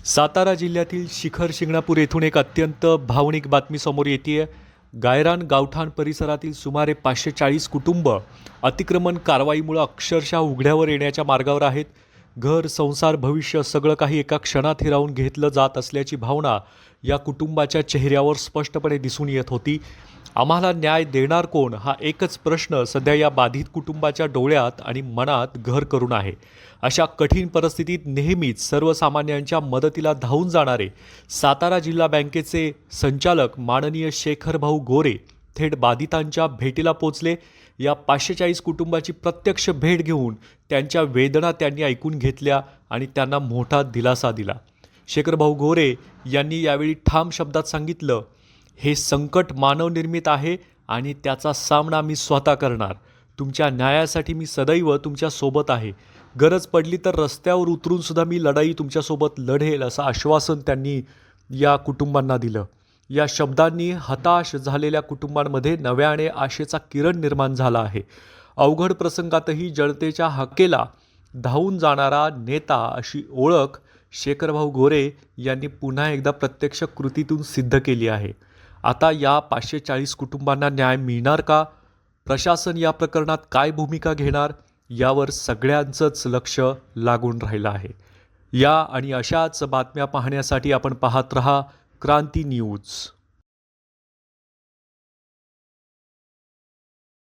सातारा जिल्ह्यातील शिखर शिंगणापूर येथून एक अत्यंत भावनिक बातमी समोर येते. गायरान गावठाण परिसरातील सुमारे 540 कुटुंब अतिक्रमण कारवाईमुळे अक्षरशः उघड्यावर येण्याच्या मार्गावर आहेत. घर, संसार, भविष्य सगळं काही एका क्षणात हिरावून घेतलं जात असल्याची भावना या कुटुंबाच्या चेहऱ्यावर स्पष्टपणे दिसून येत होती. आम्हाला न्याय देणार कोण हा एकच प्रश्न सध्या या बाधित कुटुंबाच्या डोळ्यात आणि मनात घर करून आहे. अशा कठीण परिस्थितीत नेहमीच सर्वसामान्यांच्या मदतीला धावून जाणारे सातारा जिल्हा बँकेचे संचालक माननीय शेखरभाऊ गोरे थेट बाधितांच्या भेटीला पोचले. या 540 कुटुंबाची प्रत्यक्ष भेट घेऊन त्यांच्या वेदना त्यांनी ऐकून घेतल्या आणि त्यांना मोठा दिलासा दिला. शेखरभाऊ गोरे यांनी यावेळी ठाम शब्दात सांगितलं, हे संकट मानवनिर्मित आहे आणि त्याचा सामना मी स्वतः करणार. तुमच्या न्यायासाठी मी सदैव तुमच्या सोबत आहे. गरज पडली तर रस्त्यावर उतरून सुद्धा मी लढाई तुमच्यासोबत लढेल असं आश्वासन त्यांनी या कुटुंबांना दिलं. या शब्दांनी हताश झालेल्या कुटुंबांमध्ये नव्याने आशेचा किरण निर्माण झाला आहे. अवघड प्रसंगातही जनतेच्या हक्केला धावून जाणारा नेता अशी ओळख शेखरभाऊ गोरे यांनी पुन्हा एकदा प्रत्यक्ष कृतीतून सिद्ध केली आहे. आता या 540 कुटुंबांना न्याय मिळणार का? प्रशासन या प्रकरणात काय भूमिका घेणार यावर सगळ्यांचंच लक्ष लागून राहिलं आहे. या आणि अशाच बातम्या पाहण्यासाठी आपण पाहत रहा क्रांती न्यूज.